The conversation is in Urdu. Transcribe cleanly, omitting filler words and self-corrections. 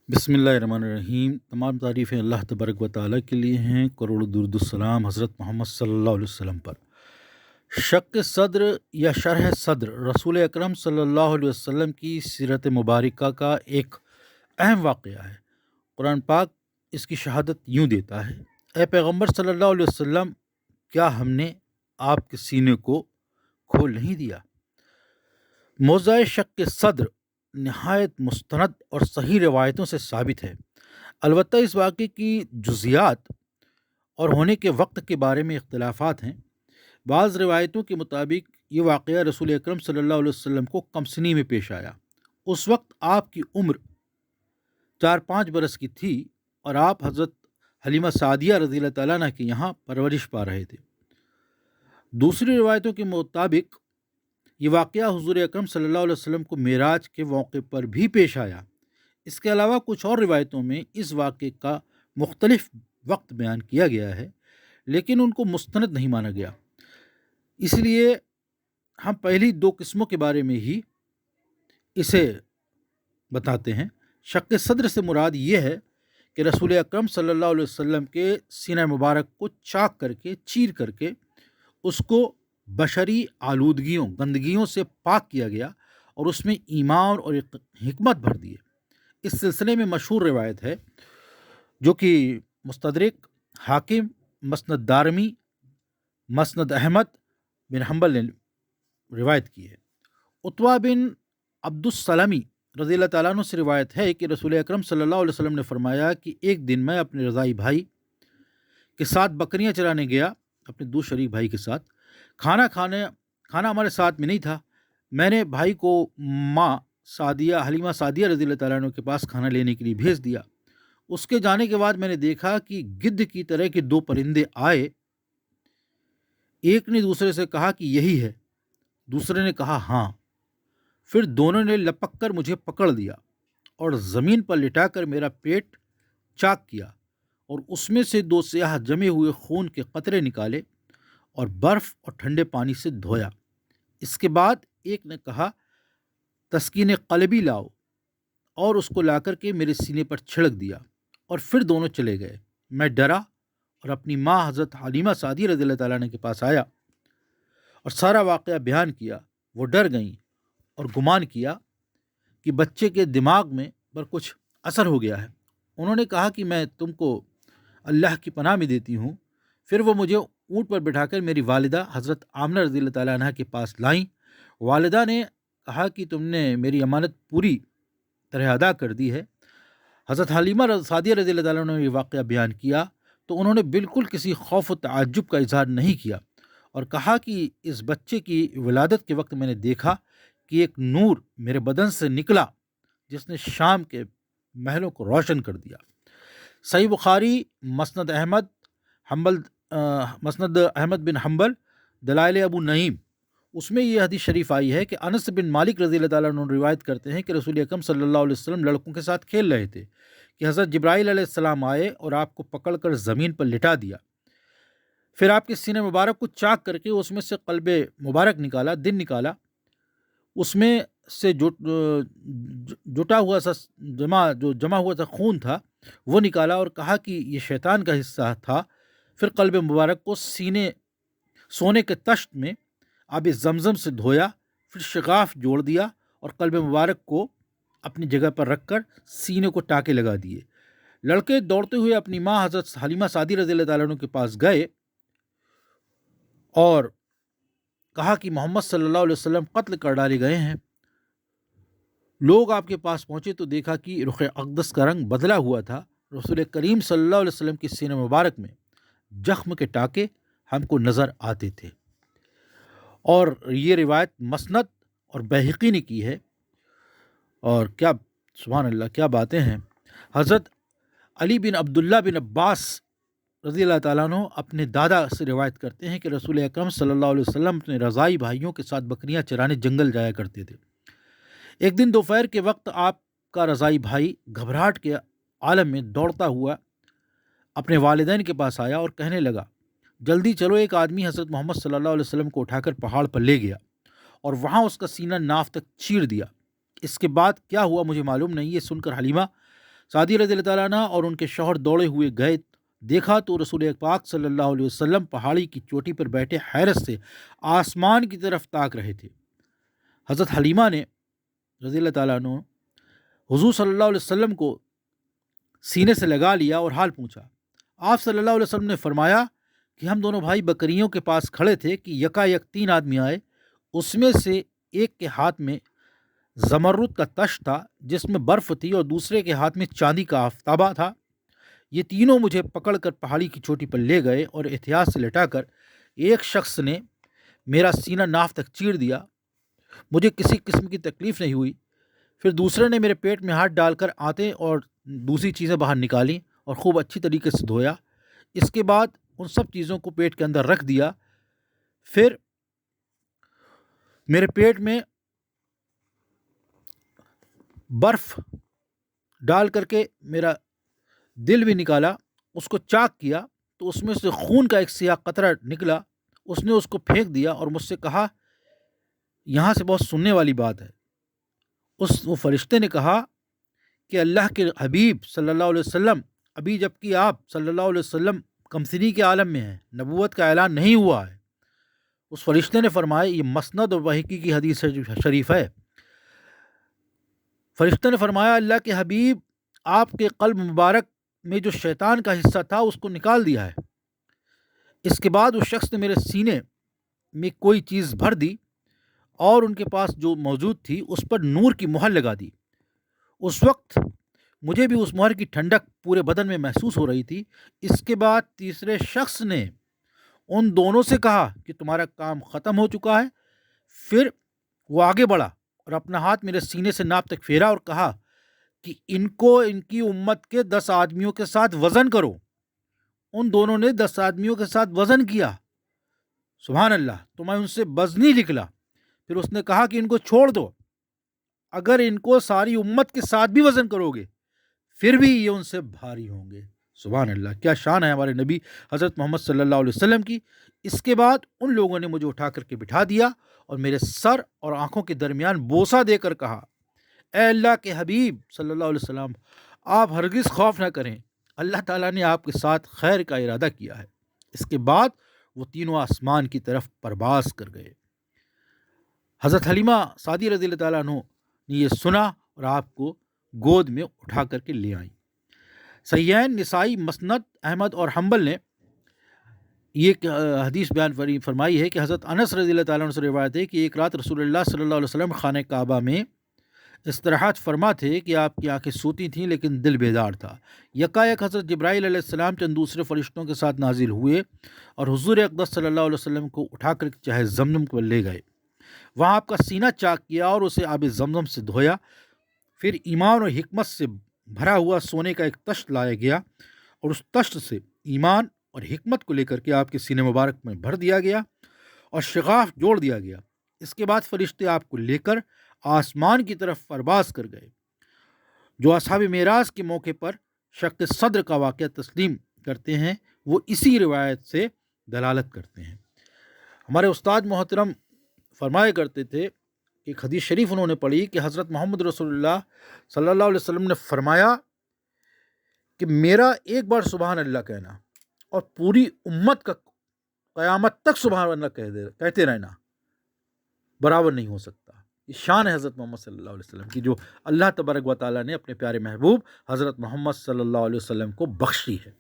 بسم اللہ الرحمن الرحیم۔ تمام تعریفیں اللہ تبارک و تعالیٰ کے لیے ہیں، کروڑ درود السلام حضرت محمد صلی اللہ علیہ وسلم پر۔ شق صدر یا شرح صدر رسول اکرم صلی اللہ علیہ وسلم کی سیرت مبارکہ کا ایک اہم واقعہ ہے۔ قرآن پاک اس کی شہادت یوں دیتا ہے: اے پیغمبر صلی اللہ علیہ وسلم، کیا ہم نے آپ کے سینے کو کھول نہیں دیا؟ موضوع شق صدر نہایت مستند اور صحیح روایتوں سے ثابت ہے، البتہ اس واقعے کی جزیات اور ہونے کے وقت کے بارے میں اختلافات ہیں۔ بعض روایتوں کے مطابق یہ واقعہ رسول اکرم صلی اللہ علیہ وسلم کو کمسنی میں پیش آیا۔ اس وقت آپ کی عمر 4-5 برس کی تھی اور آپ حضرت حلیمہ سعدیہ رضی اللہ تعالیٰ عنہ کے یہاں پرورش پا رہے تھے۔ دوسری روایتوں کے مطابق یہ واقعہ حضور اکرم صلی اللہ علیہ وسلم کو معراج کے موقع پر بھی پیش آیا۔ اس کے علاوہ کچھ اور روایتوں میں اس واقعے کا مختلف وقت بیان کیا گیا ہے، لیکن ان کو مستند نہیں مانا گیا۔ اس لیے ہم پہلی 2 قسموں کے بارے میں ہی اسے بتاتے ہیں۔ شق صدر سے مراد یہ ہے کہ رسول اکرم صلی اللہ علیہ وسلم کے سینہ مبارک کو چاک کر کے، چیر کر کے اس کو بشری آلودگیوں، گندگیوں سے پاک کیا گیا اور اس میں ایمان اور حکمت بھر دیے۔ اس سلسلے میں مشہور روایت ہے جو کہ مستدرک، حاکم، مسند دارمی، مسند احمد بن حنبل نے روایت کی ہے۔ عتبہ بن عبد السلمی رضی اللہ تعالیٰ عنہ سے روایت ہے کہ رسول اکرم صلی اللہ علیہ وسلم نے فرمایا کہ ایک دن میں اپنے رضائی بھائی کے ساتھ بکریاں چرانے گیا، اپنے 2 شریک بھائی کے ساتھ۔ کھانا ہمارے ساتھ میں نہیں تھا۔ میں نے بھائی کو ماں سعدیہ، حلیمہ سعدیہ رضی اللہ تعالیٰ عنہ کے پاس کھانا لینے کے لیے بھیج دیا۔ اس کے جانے کے بعد میں نے دیکھا کہ گدھ کی طرح کے 2 پرندے آئے۔ ایک نے دوسرے سے کہا کہ یہی ہے، دوسرے نے کہا ہاں۔ پھر دونوں نے لپک کر مجھے پکڑ لیا اور زمین پر لٹا کر میرا پیٹ چاک کیا اور اس میں سے 2 سیاہ جمے ہوئے خون کے قطرے نکالے اور برف اور ٹھنڈے پانی سے دھویا۔ اس کے بعد ایک نے کہا تسکین قلبی لاؤ، اور اس کو لا کر کے میرے سینے پر چھڑک دیا، اور پھر دونوں چلے گئے۔ میں ڈرا اور اپنی ماں حضرت حلیمہ سعدیہ رضی اللہ تعالیٰ عنہ کے پاس آیا اور سارا واقعہ بیان کیا۔ وہ ڈر گئیں اور گمان کیا کہ بچے کے دماغ میں پر کچھ اثر ہو گیا ہے۔ انہوں نے کہا کہ میں تم کو اللہ کی پناہ میں دیتی ہوں۔ پھر وہ مجھے اونٹ پر بٹھا کر میری والدہ حضرت آمنہ رضی اللہ تعالیٰ عنہ کے پاس لائیں۔ والدہ نے کہا کہ تم نے میری امانت پوری طرح ادا کر دی ہے۔ حضرت حلیمہ سعدیہ رضی اللہ تعالیٰ عنہ نے یہ واقعہ بیان کیا تو انہوں نے بالکل کسی خوف و تعجب کا اظہار نہیں کیا اور کہا کہ اس بچے کی ولادت کے وقت میں نے دیکھا کہ ایک نور میرے بدن سے نکلا جس نے شام کے محلوں کو روشن کر دیا۔ صحیح بخاری، مسند احمد بن حنبل، دلائل ابو نعیم، اس میں یہ حدیث شریف آئی ہے کہ انس بن مالک رضی اللہ تعالیٰ عنہ روایت کرتے ہیں کہ رسول اکرم صلی اللہ علیہ وسلم لڑکوں کے ساتھ کھیل رہے تھے کہ حضرت جبرائیل علیہ السلام آئے اور آپ کو پکڑ کر زمین پر لٹا دیا۔ پھر آپ کے سینے مبارک کو چاک کر کے اس میں سے قلب مبارک نکالا، دن نکالا، اس میں سے جمع ہوا تھا خون تھا وہ نکالا اور کہا کہ یہ شیطان کا حصہ تھا۔ پھر قلب مبارک کو سونے کے تشت میں آب زمزم سے دھویا، پھر شغاف جوڑ دیا اور قلب مبارک کو اپنی جگہ پر رکھ کر سینے کو ٹاکے لگا دیے۔ لڑکے دوڑتے ہوئے اپنی ماں حضرت حلیمہ سعدیہ رضی اللہ تعالیٰ عنہ کے پاس گئے اور کہا کہ محمد صلی اللہ علیہ وسلم قتل کر ڈالے گئے ہیں۔ لوگ آپ کے پاس پہنچے تو دیکھا کہ رخ اقدس کا رنگ بدلا ہوا تھا۔ رسول کریم صلی اللہ علیہ وسلم کے سینہ مبارک میں زخم کے ٹاکے ہم کو نظر آتے تھے۔ اور یہ روایت مسند اور بہقی نے کی ہے۔ اور کیا سبحان اللہ، کیا باتیں ہیں۔ حضرت علی بن عبداللہ بن عباس رضی اللہ تعالیٰ عنہ اپنے دادا سے روایت کرتے ہیں کہ رسول اکرم صلی اللہ علیہ وسلم اپنے رضائی بھائیوں کے ساتھ بکریاں چرانے جنگل جایا کرتے تھے۔ ایک دن دوپہر کے وقت آپ کا رضائی بھائی گھبراہٹ کے عالم میں دوڑتا ہوا اپنے والدین کے پاس آیا اور کہنے لگا جلدی چلو، ایک آدمی حضرت محمد صلی اللہ علیہ وسلم کو اٹھا کر پہاڑ پر لے گیا اور وہاں اس کا سینہ ناف تک چیر دیا۔ اس کے بعد کیا ہوا مجھے معلوم نہیں۔ یہ سن کر حلیمہ سعدی رضی اللہ تعالیٰ عنہ اور ان کے شوہر دوڑے ہوئے گئے، دیکھا تو رسول پاک صلی اللہ علیہ وسلم پہاڑی کی چوٹی پر بیٹھے حیرت سے آسمان کی طرف تاک رہے تھے۔ حضرت حلیمہ نے رضی اللہ تعالیٰ عنہ حضور صلی اللہ علیہ وسلم کو سینے سے لگا لیا اور حال پوچھا۔ آپ صلی اللہ علیہ وسلم نے فرمایا کہ ہم دونوں بھائی بکریوں کے پاس کھڑے تھے کہ یکا یک 3 آدمی آئے، اس میں سے ایک کے ہاتھ میں زمرد کا تش تھا جس میں برف تھی، اور دوسرے کے ہاتھ میں چاندی کا آفتابہ تھا۔ یہ تینوں مجھے پکڑ کر پہاڑی کی چوٹی پر لے گئے اور احتیاط سے لٹا کر ایک شخص نے میرا سینہ ناف تک چیر دیا، مجھے کسی قسم کی تکلیف نہیں ہوئی۔ پھر دوسرے نے میرے پیٹ میں ہاتھ ڈال کر آنتیں اور دوسری چیزیں باہر نکالیں اور خوب اچھی طریقے سے دھویا۔ اس کے بعد ان سب چیزوں کو پیٹ کے اندر رکھ دیا۔ پھر میرے پیٹ میں برف ڈال کر کے میرا دل بھی نکالا، اس کو چاک کیا تو اس میں سے خون کا ایک سیاہ قطرہ نکلا۔ اس نے اس کو پھینک دیا اور مجھ سے کہا، یہاں سے بہت سننے والی بات ہے۔ وہ فرشتے نے کہا کہ اللہ کے حبیب صلی اللہ علیہ وسلم، ابھی جبکہ آپ صلی اللہ علیہ وسلم کمسنی کے عالم میں ہیں، نبوت کا اعلان نہیں ہوا ہے۔ اس فرشتے نے فرمایا، یہ مسند اور بحقی کی حدیث شریف ہے۔ فرشتے نے فرمایا، اللہ کے حبیب، آپ کے قلب مبارک میں جو شیطان کا حصہ تھا اس کو نکال دیا ہے۔ اس کے بعد اس شخص نے میرے سینے میں کوئی چیز بھر دی اور ان کے پاس جو موجود تھی اس پر نور کی مہر لگا دی۔ اس وقت مجھے بھی اس مہر کی ٹھنڈک پورے بدن میں محسوس ہو رہی تھی۔ اس کے بعد تیسرے شخص نے ان دونوں سے کہا کہ تمہارا کام ختم ہو چکا ہے۔ پھر وہ آگے بڑھا اور اپنا ہاتھ میرے سینے سے ناپ تک پھیرا اور کہا کہ ان کو ان کی امت کے 10 آدمیوں کے ساتھ وزن کرو۔ ان دونوں نے 10 آدمیوں کے ساتھ وزن کیا۔ سبحان اللہ، تو میں ان سے وزنی نکلا۔ پھر اس نے کہا کہ ان کو چھوڑ دو، اگر ان کو ساری امت کے ساتھ بھی وزن کرو گے پھر بھی یہ ان سے بھاری ہوں گے۔ سبحان اللہ، کیا شان ہے ہمارے نبی حضرت محمد صلی اللہ علیہ وسلم کی۔ اس کے بعد ان لوگوں نے مجھے اٹھا کر کے بٹھا دیا اور میرے سر اور آنکھوں کے درمیان بوسہ دے کر کہا، اے اللہ کے حبیب صلی اللہ علیہ وسلم، آپ ہرگز خوف نہ کریں، اللہ تعالیٰ نے آپ کے ساتھ خیر کا ارادہ کیا ہے۔ اس کے بعد وہ تینوں آسمان کی طرف پرواز کر گئے۔ حضرت حلیمہ سعدی رضی اللہ تعالیٰ عنہ نے یہ سنا اور آپ کو گود میں اٹھا کر کے لے آئیں۔ صحیحین، نسائی، مسند احمد اور حنبل نے یہ حدیث بیان فرمائی ہے کہ حضرت انس رضی اللہ تعالیٰ عنہ سے روایت ہے کہ ایک رات رسول اللہ صلی اللہ علیہ وسلم خانہ کعبہ میں استراحت فرما تھے کہ آپ کی آنکھیں سوتی تھیں لیکن دل بیدار تھا۔ یکایک حضرت جبرائیل علیہ السلام چند دوسرے فرشتوں کے ساتھ نازل ہوئے اور حضور اقدس صلی اللہ علیہ وسلم کو اٹھا کر چاہے زمزم کو لے گئے۔ وہاں آپ کا سینہ چاک کیا اور اسے آب زمزم سے دھویا۔ پھر ایمان اور حکمت سے بھرا ہوا سونے کا ایک تشت لایا گیا اور اس تشت سے ایمان اور حکمت کو لے کر کے آپ کے سینے مبارک میں بھر دیا گیا اور شغاف جوڑ دیا گیا۔ اس کے بعد فرشتے آپ کو لے کر آسمان کی طرف پرواز کر گئے۔ جو اصحاب معراج کے موقع پر شق صدر کا واقعہ تسلیم کرتے ہیں وہ اسی روایت سے دلالت کرتے ہیں۔ ہمارے استاد محترم فرمایا کرتے تھے، ایک حدیث شریف انہوں نے پڑھی کہ حضرت محمد رسول اللہ صلی اللہ علیہ وسلم نے فرمایا کہ میرا ایک بار سبحان اللہ کہنا اور پوری امت کا قیامت تک سبحان اللہ کہتے رہنا برابر نہیں ہو سکتا۔ یہ شان ہے حضرت محمد صلی اللہ علیہ وسلم کی جو اللہ تبارک و تعالیٰ نے اپنے پیارے محبوب حضرت محمد صلی اللہ علیہ وسلم کو بخشی ہے۔